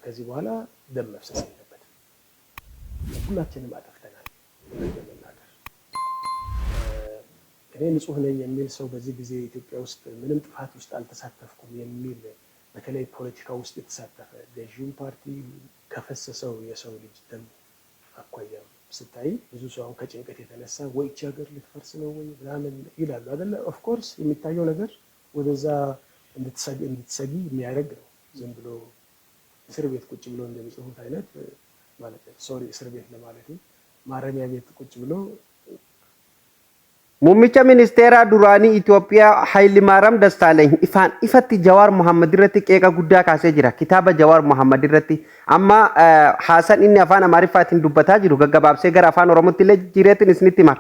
ከዚህ በኋላ ደም መፍሰስ የለበትም። ሁላችንም አጠፍተናል። ለመናገር እኔ ንጹህ ነኝ የሚል ሰው በዚህ ጊዜ ኢትዮጵያ ውስጥ ምንም ጥፋት ውስጥ አልተሳተፍኩም የሚል በተለይ ፖለቲካ ውስጥ የተሳተፈ ገዢውን ፓርቲ ከፈሰሰው የሰው ልጅ ደም አኳያ ስታይ ብዙ ሰው አሁን ከጭንቀት የተነሳ ወይ እቺ ሀገር ልትፈርስ ነው ወይ ምናምን ይላሉ አይደለ? ኦፍ ኮርስ የሚታየው ነገር ወደዛ እንድትሰጊ የሚያደርግ ነው። ዝም ብሎ እስር ቤት ቁጭ ብሎ እንደሚጽፉት አይነት ማለት ነው። ሶሪ እስር ቤት ለማለት ማረሚያ ቤት ቁጭ ብሎ Muummicha ministeeraa duraanii Itoophiyaa Hayilmaariyaam Dassaaleny ifatti Jawaar Mohaammed irratti qeeqa guddaa kaasee jira. Kitaaba Jawaar Mohaammed irratti amma haasan inni afaan Amaariffaatiin dubbataa jiru gaggabaabsee gara afaan Oromootti illee jireetiin isinitti hima.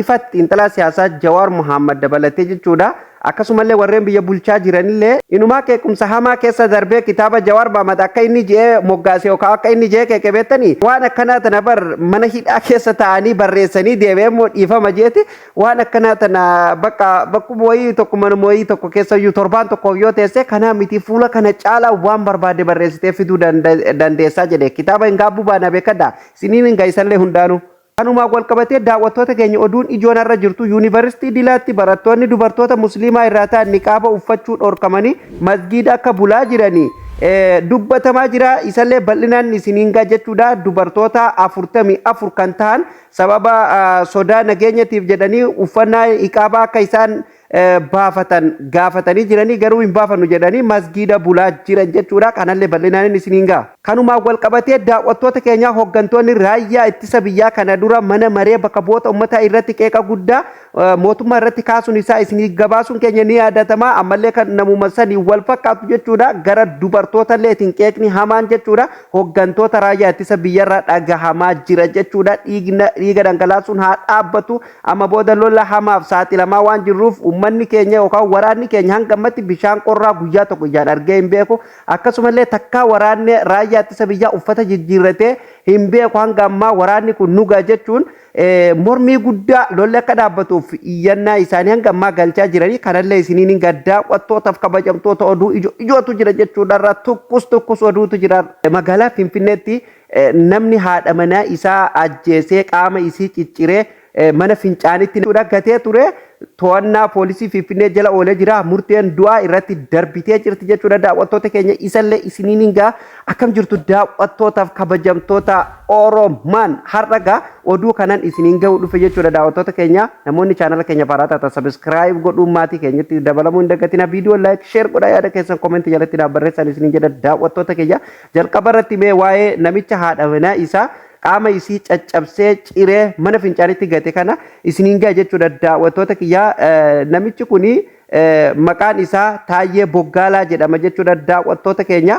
Ifatti intala siyaasaa Jawaar Mohaammed dabalatee jechuudha. Akkasumallee warreen biyya bulchaa jiranillee inumaa qeequmsa hamaa keessa darbee kitaaba Jawaar Mohaammed akka inni jee moggaasee yookaan akka inni jee qeeqebeettanii waan akkanaa tana bar mana hidhaa keessa ta'anii barreessanii deebi'ee immoo dhiifama jeeti waan akkanaa tana bakkuma wayii tokko manuma wayii tokko keessayyuu torbaan tokko yoo teesse kanaa miti fuula kana caalaa waan barbaade barreessitee fiduu dandeessaa jedhe kitaaba hin gaabbuu baana beekadha isiniin hin ga'isallee hundaanuu. Kanuma wal qabatee daawwattoota keenya oduun ijoon irra jirtu yuunivarsiitii Dilaatti barattoonni dubartoota musliimaa irraa ta'an niqaaba uffachuu dhorkamanii masgiida akka bulaa jiranii dubbatamaa jira isallee bal'inaan isiniin jechuudha dubartoota 44 kan ta'an sababa sodaa nageenyatiif jedhanii uffannaa niqaaba akka isaan baafatan gaafatanii jiranii garuu hin baafannu jedhanii masgiida bulaa jiran jechuudha kanallee bal'inaan isiniin kanuma wal qabatee daawwattoota keenya hoggantoonni raayyaa ittisa biyyaa kana dura mana maree bakka bu'oota uummataa irratti qeeqa guddaa mootummaa irratti kaasuun isaa isinii gabaasuun keenya ni yaadatama ammallee kan namuma sanii wal fakkaatu jechuudha gara dubartoota illee qeeqni hamaan jechuudha hoggantoota raayyaa ittisa biyyarraa dhagahamaa jira jechuudha dhiiga dhangalaasuun haa dhaabbatu amma booda lola hamaaf saaxilamaa waan jirruuf ummanni keenya yookaan waraanni keenya hangamatti bishaan qorraa guyyaa tokko ijaan argee hin beeku akkasumallee takkaa waraanni raayyaa ittisa biyyaa uffata jijjiirratee hin beeku hanga ammaa waraanni kun nuga jechuun mormii guddaa lolli akka dhaabbatuuf iyyannaa isaanii hanga ammaa galchaa jiranii kanallee isiniin gaddaa wattootaaf kabajamtoota oduu ijootu jira jechuudha irraa tukkus oduutu jira magaalaa Finfinneetti namni haadha manaa isaa ajjeesee qaama isii cicciree mana fincaanitti gatee ture to'annaa poolisii Finfinnee jala oolee jira murteen du'aa irratti darbitee jirti jechuudha daawwattoota keenya isallee isiniin akkam jirtu daawwattootaaf kabajamtoota Oromaan har'a oduu kanan isiniin ga'u dhufe jechuudha daawwattoota keenya namoonni chaanala keenya baarataa subscribe godhuun maatii keenyatti dabalamuu hin dagatina viidiyoo like share godhaa yaada keessan comment jalatti barreessaa isiniin jedha daawwattoota keenya jalqaba irratti mee waa'ee namicha haadha manaa isaa qaama isii caccabsee ciree mana fincaanitti gate kana isiniin jechuudha daawwattoota kiyyaa namichi kuni maqaan isaa Taayyee Boggaalaa jedhama jechuudha daawwattoota keenya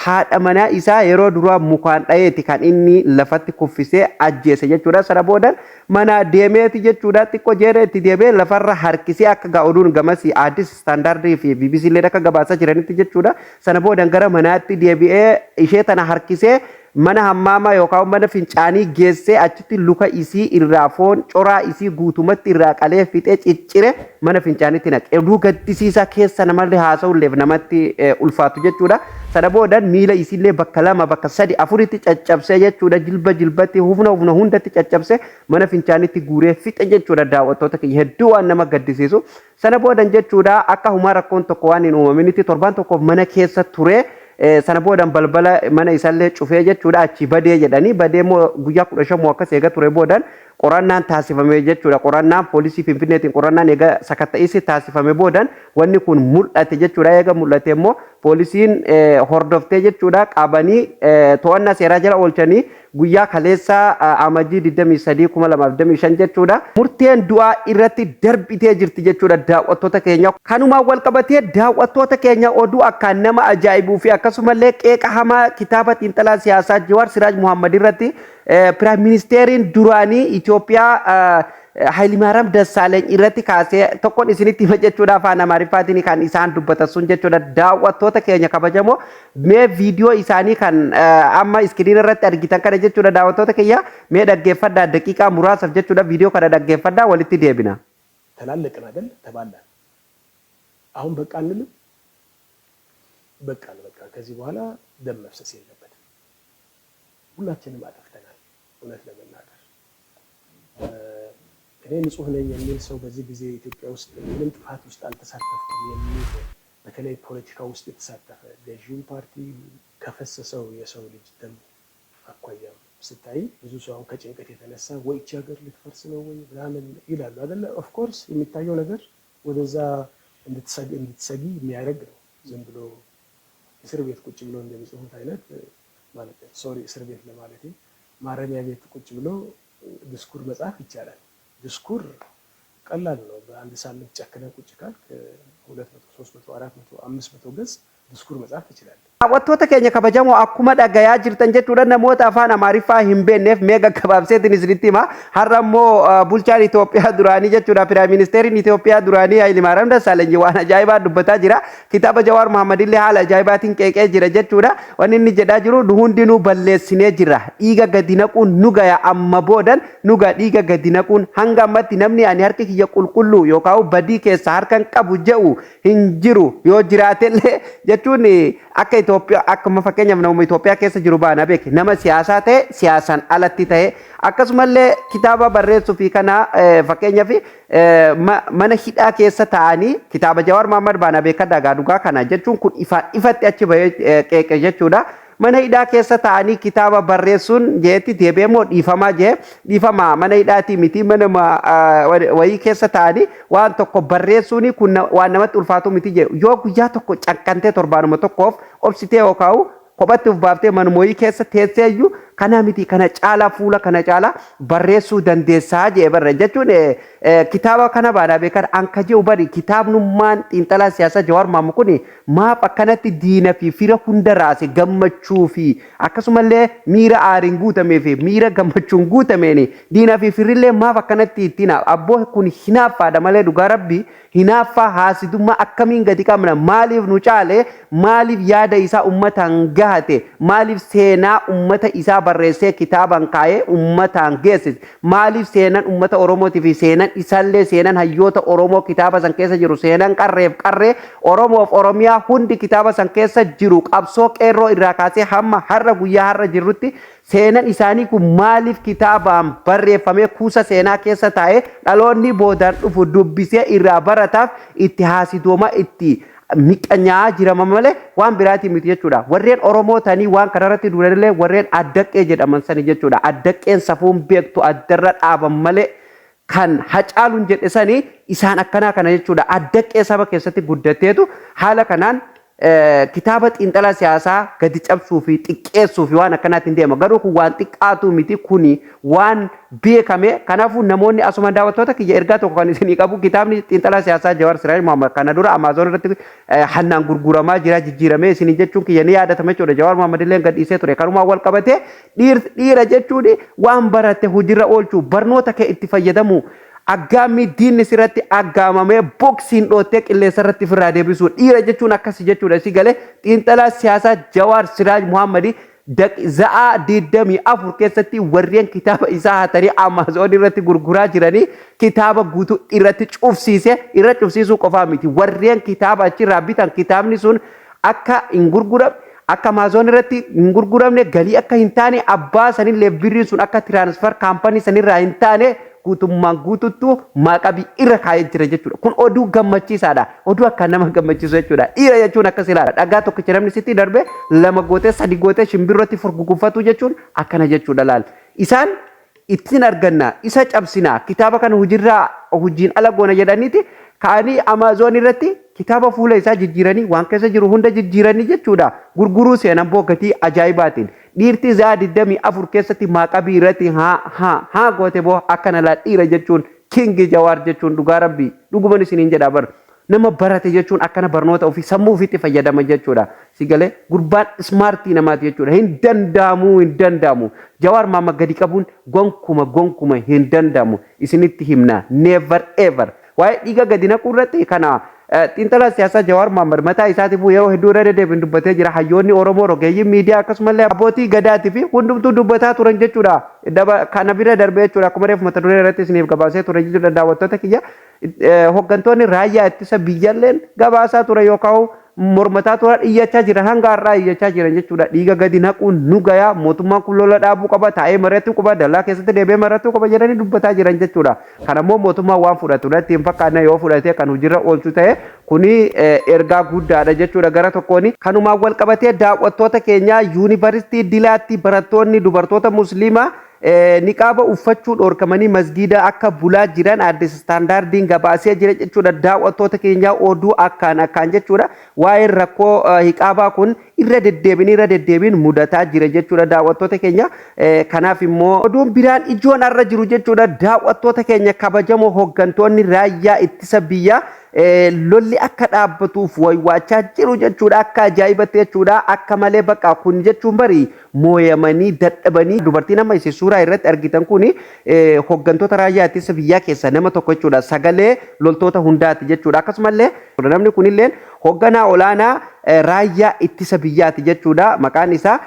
haadha manaa isaa yeroo duraa mukaan dhayeeti kan inni lafatti kuffisee ajjeese jechuudha sana boodan mana deemeeti jechuudha xiqqoo jeereetti deemee lafarra harkisee akka oduun gamasi Addis Standardii fi BBC illee akka gabaasaa jiranitti jechuudha sana boodan gara manaatti deebi'ee ishee tana harkisee mana hammaama yookaan mana fincaanii geessee achitti luka isii irraa foon coraa isii guutumatti irraa qalee fixee ciccire mana fincaanitti naqe oduu gaddisiisaa keessa namallee haasa'ulleef namatti ulfaatu jechuudha sana boodan miila isiillee bakka 2 bakka 3 4tti caccabsee jechuudha jilbatti humna hundatti caccabsee mana fincaanitti guuree fixe jechuudha daawwattoota keenya hedduu waan nama gaddisiisu sana boodan jechuudha akka humaa rakkoon tokko waan hin uumaminitti torban tokkoof mana keessa ture sana boodan balbala mana isallee cufee jechuudha achi badee jedhanii badee guyyaa 15 akkas eega ture boodan qorannaan taasifame jechuudha qorannaan poolisii Finfinneetiin qorannaan eega sakatta'isi taasifame boodan wanni kun mul'ate jechuudha eega mul'ate immoo poolisiin hordoftee jechuudha qabanii to'annaa seeraa jala oolchanii guyyaa kaleessa amajjii 23 2025 jechuudha murteen du'aa irratti darbitee jirti jechuudha daawwattoota keenya kanuma wal qabatee daawwattoota keenya oduu akka nama ajaa'ibuu fi akkasumallee qeeqa hamaa kitaaba xiinxalaa siyaasaa Jawaar Siraaj Mohaammed irratti Prime Ministeriin duraanii Itoophiyaa Hayilmaariyaam Dassaaleny irratti kaasee tokkoon isinitti hima jechuudha afaan Amaariffaatiin kan isaan dubbatan sun jechuudha daawwattoota keenya kabajamoo mee viidiyoo isaanii kan amma iskiriin irratti argitan kana jechuudha daawwattoota keenya mee dhaggeeffadhaa daqiiqaa muraasaaf jechuudha viidiyoo kana dhaggeeffadhaa walitti deebina. ተላለቅን አይደል ተባላን አሁን በቃ እንልም በቃ ከዚህ በኋላ ደም መፍሰስ የለበትም። ሁላችንም አጠፍተናል። እውነት ለመናገር እኔ ንጹህ ነኝ የሚል ሰው በዚህ ጊዜ ኢትዮጵያ ውስጥ ምንም ጥፋት ውስጥ አልተሳተፍኩም የሚል በተለይ ፖለቲካ ውስጥ የተሳተፈ ገዢውን ፓርቲ ከፈሰሰው የሰው ልጅ ደም አኳያ ስታይ ብዙ ሰው አሁን ከጭንቀት የተነሳ ወይ እቺ ሀገር ልትፈርስ ነው ወይ ምናምን ይላሉ አይደለ? ኦፍኮርስ የሚታየው ነገር ወደዛ እንድትሰጊ የሚያደርግ ነው። ዝም ብሎ እስር ቤት ቁጭ ብሎ እንደሚጽፉት አይነት ማለት ነው። ሶሪ እስር ቤት ለማለቴ ማረሚያ ቤት ቁጭ ብሎ ዲስኩር መጻፍ ይቻላል። ዲስኩር ቀላል ነው። በአንድ ሳምንት ጨክነህ ቁጭ ካልክ 200፣ 300፣ 400፣ 500 ገጽ ዲስኩር መጻፍ ትችላለህ። Daawwattoota keenya kabajamoo akkuma dhagayaa jirtan jechuudha namoota afaan Amaariffaa hin beekneef meeqa gabaabseetiin isinitti hima. Har'a immoo bulchaan Itoophiyaa duraanii jechuudha Piraayim Ministeeriin Itoophiyaa duraanii Hayilemaariyaam Dassaalany waan ajaa'ibaa dubbataa jira. Kitaaba Jawaar Mohaammed illee haala ajaa'ibaatiin qeeqee jira jechuudha. Wanni inni jedhaa jiru nu hundinuu balleessinee jira. Dhiiga gadi naquun nu gaya amma boodan nu ga dhiiga gadi naquun hanga ammatti namni ani harki kiyya qulqulluu yookaan badii keessa harkan qabu jedhu hin jiru yoo jiraatellee jechuun akka Itoophiyaa akkuma fakkeenyaaf nama Itoophiyaa keessa jiru baana beek nama siyaasaa ta'e siyaasaan alatti ta'e akkasumallee kitaaba barreessuu fi kana fakkeenyaaf mana hidhaa keessa ta'anii kitaaba Jawaar Mohaammed baana beeka dhagaa dhugaa kana jechuun kun ifatti achi bahee qeeqe jechuudha. Mana hidhaa keessa ta'anii kitaaba barreessuun jeetti deebi'emoo dhiifamaa jee dhiifama mana hidhaati miti mana wayii keessa ta'anii waan tokko barreessuun kun waan namatti ulfaatu miti jee yoo guyyaa tokko cakkantee torbaanuma tokkoof obsitee yookaan kophatti uf baaftee manuma wayii keessa teesseeyyuu kana miti kana caalaa fuula kana caalaa barreessuu dandeessaa jee barre jechuun kitaaba kana baadhaa beekan anka jee bari kitaabnummaan xiinxalaa siyaasaa Jawaar Mohaammed kun maaf akkanatti diina fi fira hunda raase gammachuu fi akkasumallee miira aariin guutamee fi miira gammachuun guutameen diina fi firillee maaf akkanatti ittiin abboo kun hinaaffaadha malee dhugaa rabbi hinaaffaa haasidummaa akkamiin gadi qabna maaliif nu caale maaliif yaada isaa ummataan gahate maaliif seenaa ummata isaa barreessee kitaaban kaayee ummataan geessise maaliif seenaan ummata Oromootii fi seenaan isaallee seenaan hayyoota Oromoo kitaaba san keessa jiru seenaan qarreef qarree Oromoof Oromiyaa hundi kitaaba san keessa jiru qabsoo qeerroo irraa kaasee hamma har'a guyyaa har'a jirrutti seenaan isaanii kun maaliif kitaabaan barreeffamee kuusa seenaa keessa taa'ee dhaloonni boodaan dhufu dubbisee irraa barataaf itti haasidooma itti miqanyaa jirama malee waan biraati miti jechuudha. Warreen Oromoo tanii waan kanarratti duranillee warreen addaqqee jedhaman sani jechuudha. Addaqqeen safuun beektu addarra dhaaban malee kan hacaaluun jedhe sanii isaan akkanaa kana jechuudha. Addaqqee saba keessatti guddateetu haala kanaan kitaaba xiinxalaa siyaasaa gadi cabsuu fi xiqqeessuu fi waan akkanaatti hin deema. Garuu kun waan xiqqaatu miti kuni waan beekame. Kanaafuu namoonni asuma daawwattoota kiyya ergaa tokko kan isinii qabu kitaabni xiinxalaa siyaasaa Jawaar Siraaj Mohaammed kana dura Amazon irratti hannaan gurguramaa jira jijjiiramee isinii jechuun kiyya ni yaadatama jechuudha. Jawaar Mohaammed illee gadhiisee ture. Kanumaa wal qabatee dhiira jechuun waan barate hojiirra oolchuu barnoota kee itti fayyadamu aggaamii diinni sirratti aggaamamee boksiin dhootee qilleensa irratti firraa deebisuu dhiira jechuun akkasi jechuudha. Si galee xiinxalaa siyaasaa Jawaar Siraaj Mohaammed za'aa 24 keessatti warreen kitaaba isaa hatanii Amazon irratti gurguraa jiranii kitaaba guutuu irratti cufsiisee irra cufsiisuu qofaa miti. Warreen kitaaba achirraa bitan kitaabni sun akka hin gurguramne akka Amazon irratti hin gurguramne galii akka hin taane abbaa sanillee birriin sun akka tiraansfer kaampanii sanirraa hin taane guutummaan guututtu maqabii irra kaa'ee jira jechuudha. Kun oduu gammachiisaadha. Oduu akka nama gammachiisu jechuudha. Dhiira jechuun akkas ilaala. Dhagaa tokkicha namni sitti darbe lama gootee sadi gootee shimbirratti furguguffatu jechuun akkana jechuudha laal. Isaan ittiin arganna isa cabsina kitaaba kana hojiin ala goona jedhaniiti kaanii Amazon irratti kitaaba fuula isaa jijjiiranii waan keessa jiru hunda jijjiiranii jechuudha. Gurguruu seenan booggatii ajaa'ibaatiin. Dhiirti zaa 24 keessatti maqabii irratti haa goote boo akkana laa dhiira jechuun kingi Jawaar jechuun dhugaa rabbi dhuguman isiniin jedha bar nama barate jechuun akkana barnoota ofii sammuu ofiitti fayyadama jechuudha. Si galee gurbaan smartii namaati jechuudha. Hin danda'amu. Jawaar Mohaammed gadi qabuun gonkuma hin danda'amu. Isinitti himna never ever. Waa'ee dhiiga gadi naquu irratti kana xiinxalaa siyaasaa Jawaar Mohaammed mataa isaatiif yeroo hedduu irra deddeebiin dubbatee jira. Hayyoonni Oromoo rogeeyyiin miidiyaa akkasumallee abbootii gadaatii fi hundumtuu dubbataa turan jechuudha. Kana bira darbee jechuudha. Akkuma reefu mata duree irratti isiniif gabaasee ture jechuudha daawwattoota kiyya. Hooggantoonni raayyaa ittisa biyyaalleen gabaasaa ture yookaan mormataa tura iyyachaa jiran hanga har'aa iyyachaa jiran jechuudha. Dhiiga gadi naquun nu gayaa mootummaan kun lola dhaabuu qaba taa'ee mari'achuu qaba dallaa keessatti deebi'ee mari'achuu qaba jedhanii dubbataa jiran jechuudha. Kanammoo mootummaan waan fudhatu irratti hin fakkaanne yoo fudhatee kan hojiirra oolchu ta'e kuni ergaa guddaadha jechuudha gara tokkoon. Kanumaan wal qabatee daawwattoota keenya yuunivarsiitii Dilaatti barattoonni dubartoota musliimaa niqaaba uffachuu dhorkamanii masgiida akka bulaa jiran addis istaandaardiin gabaasee jira jechuudha. Daawwattoota keenya oduu akkaan jechuudha. Waa'ee rakkoo niqaabaa kun irra deddeebiin mudataa jira jechuudha daawwattoota keenya. Kanaaf immoo oduun biraan ijoon irra jiru jechuudha. Daawwattoota keenya kabajamoo hooggantoonni raayyaa ittisa biyyaa lolli akka dhaabbatuuf waywaachaa jiru jechuudha. Akka ajaa'ibatti jechuudha. Akka malee bakka kun jechuun bari mooyamanii dadhabanii dubartiin amma isin suuraa irratti argitan kuni hooggantoota raayyaa ittisa biyyaa keessa nama tokko jechuudha. Sagalee loltoota hundaati jechuudha. Akkasumallee namni kunillee hoogganaa olaanaa raayyaa ittisa biyyaati jechuudha. Maqaan isaa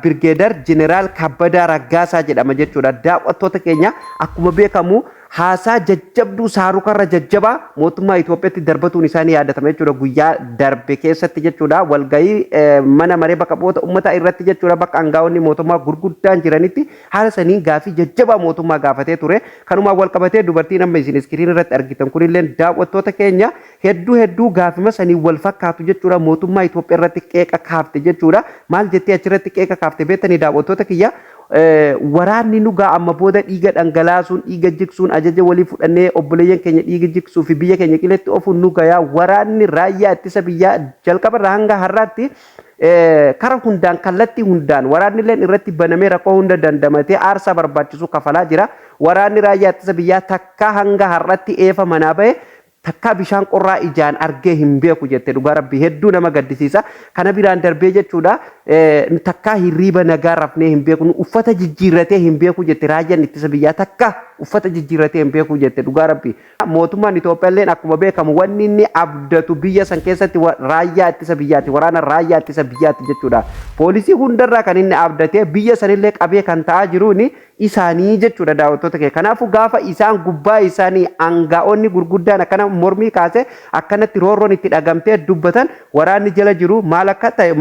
Birgeedar Jeneraal Kabbadaa Raggaasaa jedhama jechuudha. Daawwattoota keenya akkuma beekamu haasaa jajjabduu saarukarra jajjabaa mootummaa Itoophiyaatti darbatuun isaanii yaadatama jechuudha. Guyyaa darbe keessatti jechuudha. Walgahii mana maree bakka bu'oota uummataa irratti jechuudha. Bakka aangaa'onni mootummaa gurguddaan jiranitti haala saniin gaafii jajjabaa mootummaa gaafatee ture. Kanumaan wal qabatee dubartiin amma isin iskiriin irratti argitan kunillee daawwattoota keenya hedduu gaafima sanii wal fakkaatu jechuudha. Mootummaa Itoophiyaa irratti qeeqa kaafte jechuudha. Maal jettee achirratti qeeqa kaafte beektanii daawwattoota kiyya? Waraanni nugaa amma booda dhiiga dhangalaasuun dhiiga jigsuun ajaja walii fudhannee obboleeyyan keenya dhiiga jigsuu fi biyya keenya qiletti ofuun nugayaa waraanni raayyaa ittisa biyyaa jalqabarraa hanga har'aatti kara hundaan kallattii hundaan waraanni illee irratti banamee rakkoo hunda dandamatee aarsaa barbaachisu kafalaa jira. Waraanni raayyaa ittisa biyyaa takka hanga har'aatti eefa manaa bahe takka bishaan qorraa ijaan argee hin beeku jette dhugaa rabbii hedduu nama gaddisiisa. Kana biraan darbee jechuudha takka hirriiba nagaa rafnee hin beeku uffata jijjiirratee hin beeku jette raayyaan ittisa biyyaa takka uffata jijjiirratee hin beeku jette dhugaa rabbii. Mootummaan Itoophiyaallee akkuma beekamu wanni inni abdatu biyya san keessatti raayyaa ittisa biyyaati waraana raayyaa ittisa biyyaati jechuudha. Poolisii hundarraa kan inni abdatee biyya sanillee qabee kan ta'aa jiruun isaanii jechuudha daawwattoota keenya. Kanaafuu gaafa isaan gubbaa isaanii aangaa'onni gurguddaan akkana mormii kaase akkanatti roorroon itti dhagamtee dubbatan waraanni jala jiru maal akka ta'e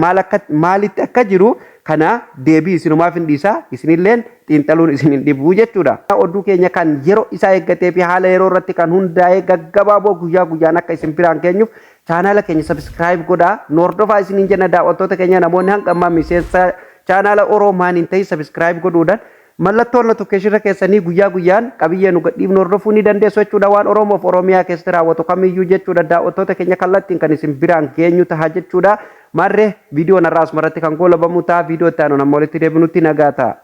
maalitti akka jiru kana deebii isinumaaf hin dhiisaa isinilleen xiinxaluun isin hin dhibuu jechuudha. Oduu keenya kan yeroo isaa eeggatee fi haala yeroo irratti kan hundaa'ee gaggabaaboo guyyaa guyyaan akka isin biraan geenyuuf chaanaala keenya subscribe godhaa hordofaa isiniin jenna daawwattoota keenya namoonni hanga ammaa miseensa chaanaala Oromaan hin ta'in subscribe godhuudhaan mallattoon notifiikeeshinii keessanii guyyaa guyyaan qabiyyee nu gadhiifnu hordofuu ni dandeessu jechuudha. Waan Oromoof Oromiyaa keessatti raawwatu kamiyyuu jechuudha daawwattoota keenya kallattiin kan isin biraan geenyu ta'a jechuudha. Marree viidiyoo narraa asumarratti kan goolabamu ta'a viidiyoo itti aanu nama walitti deebinutti nagaa ta'a.